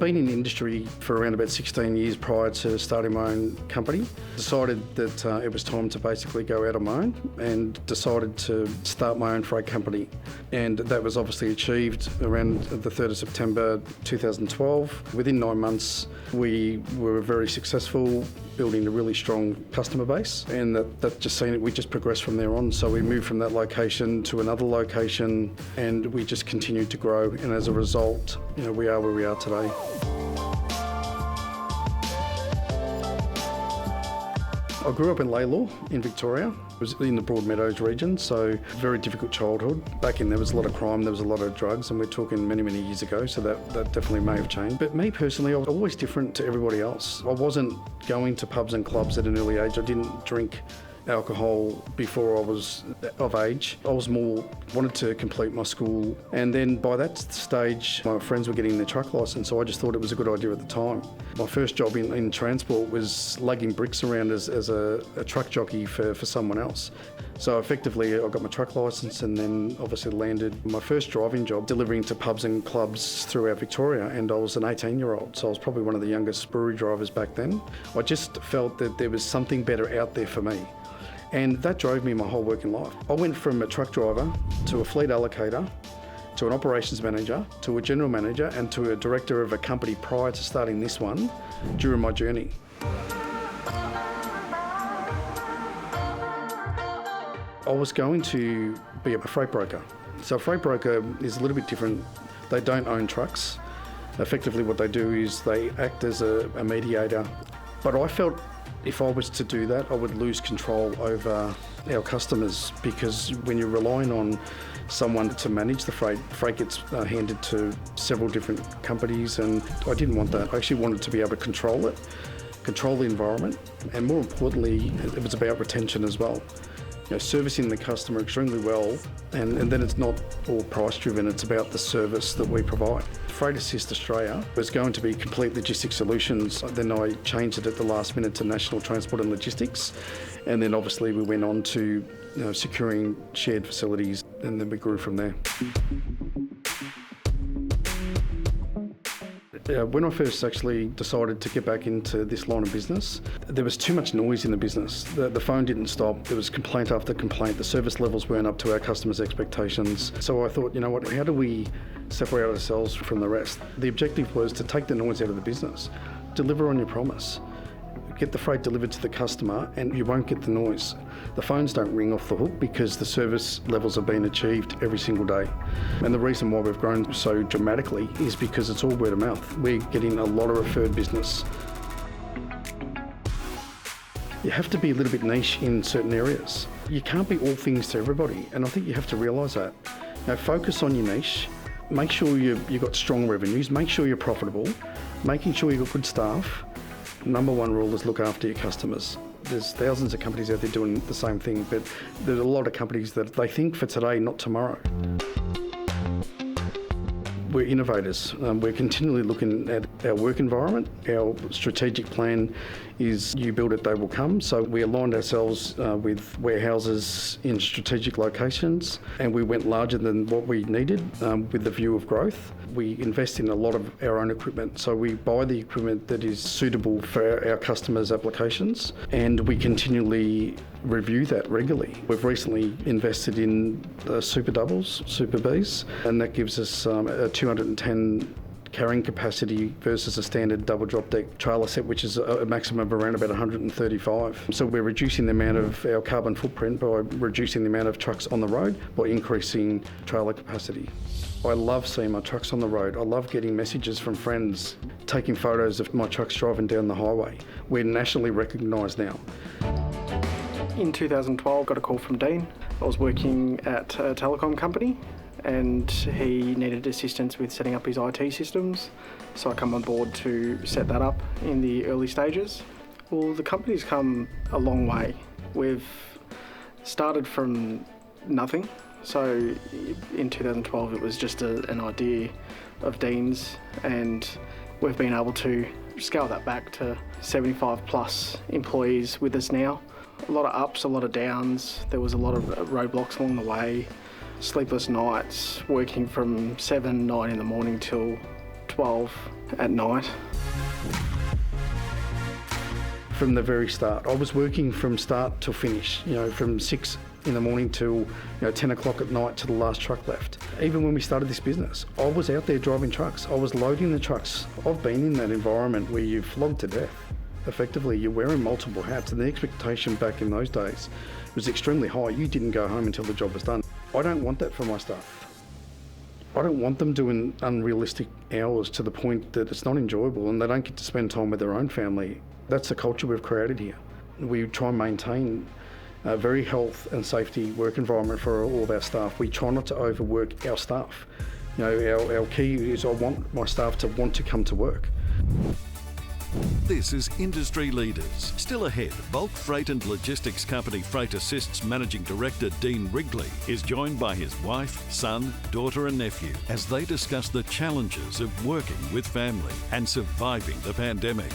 been in the industry for around about 16 years prior to starting my own company. Decided that it was time to basically go out on my own and decided to start my own freight company. And that was obviously achieved around the 3rd of September 2012. Within 9 months, we were very successful, building a really strong customer base, and we just progressed from there on. So we moved from that location to another location, and we just continued to grow. And as a result, we are where we are today. I grew up in Laylaw in Victoria. I was in the Broadmeadows region, so very difficult childhood. Back then there was a lot of crime, there was a lot of drugs, and we're talking many, many years ago, so that definitely may have changed. But me personally, I was always different to everybody else. I wasn't going to pubs and clubs at an early age. I didn't drink alcohol before I was of age. I was wanted to complete my school, and then by that stage my friends were getting their truck licence, so I just thought it was a good idea at the time. My first job in transport was lugging bricks around as a truck jockey for someone else. So effectively I got my truck licence and then obviously landed my first driving job delivering to pubs and clubs throughout Victoria, and I was an 18-year-old, so I was probably one of the youngest brewery drivers back then. I just felt that there was something better out there for me. And that drove me my whole working life. I went from a truck driver to a fleet allocator, to an operations manager, to a general manager, and to a director of a company prior to starting this one during my journey. I was going to be a freight broker. So a freight broker is a little bit different. They don't own trucks. Effectively what they do is they act as a mediator. But I felt if I was to do that, I would lose control over our customers, because when you're relying on someone to manage the freight gets handed to several different companies, and I didn't want that. I actually wanted to be able to control it, control the environment, and more importantly, it was about retention as well. Servicing the customer extremely well, and then it's not all price driven, it's about the service that we provide. Freight Assist Australia was going to be Complete Logistics Solutions, then I changed it at the last minute to National Transport and Logistics, and then obviously we went on to securing shared facilities, and then we grew from there. When I first actually decided to get back into this line of business, there was too much noise in the business. The phone didn't stop. There was complaint after complaint. The service levels weren't up to our customers' expectations. So I thought, how do we separate ourselves from the rest? The objective was to take the noise out of the business, deliver on your promise, get the freight delivered to the customer, and you won't get the noise. The phones don't ring off the hook because the service levels have been achieved every single day. And the reason why we've grown so dramatically is because it's all word of mouth. We're getting a lot of referred business. You have to be a little bit niche in certain areas. You can't be all things to everybody, and I think you have to realise that. Focus on your niche, make sure you've got strong revenues, make sure you're profitable, making sure you've got good staff. Number one rule is look after your customers. There's thousands of companies out there doing the same thing, but there's a lot of companies that they think for today, not tomorrow. We're innovators. We're continually looking at our work environment. Our strategic plan is you build it, they will come. So we aligned ourselves with warehouses in strategic locations, and we went larger than what we needed with the view of growth. We invest in a lot of our own equipment. So we buy the equipment that is suitable for our customers' applications, and we continually review that regularly. We've recently invested in Super Doubles, Super Bs, and that gives us a 210 carrying capacity versus a standard double drop deck trailer set, which is a maximum of around about 135. So we're reducing the amount of our carbon footprint by reducing the amount of trucks on the road by increasing trailer capacity. I love seeing my trucks on the road. I love getting messages from friends, taking photos of my trucks driving down the highway. We're nationally recognised now. In 2012, got a call from Dean. I was working at a telecom company, and he needed assistance with setting up his IT systems. So I come on board to set that up in the early stages. Well, the company's come a long way. We've started from nothing. So in 2012, it was just an idea of Dean's, and we've been able to scale that back to 75 plus employees with us now. A lot of ups, a lot of downs. There was a lot of roadblocks along the way. Sleepless nights, working from 7, 9 in the morning till 12 at night. From the very start, I was working from start to finish, from 6 in the morning till 10 o'clock at night to the last truck left. Even when we started this business, I was out there driving trucks. I was loading the trucks. I've been in that environment where you're flogged to death. Effectively, you're wearing multiple hats, and the expectation back in those days was extremely high. You didn't go home until the job was done. I don't want that for my staff. I don't want them doing unrealistic hours to the point that it's not enjoyable and they don't get to spend time with their own family. That's the culture we've created here. We try and maintain a very health and safety work environment for all of our staff. We try not to overwork our staff. Our key is I want my staff to want to come to work. This is Industry Leaders. Still ahead, bulk freight and logistics company Freight Assist's Managing Director Dean Wrigley is joined by his wife, son, daughter and nephew as they discuss the challenges of working with family and surviving the pandemic.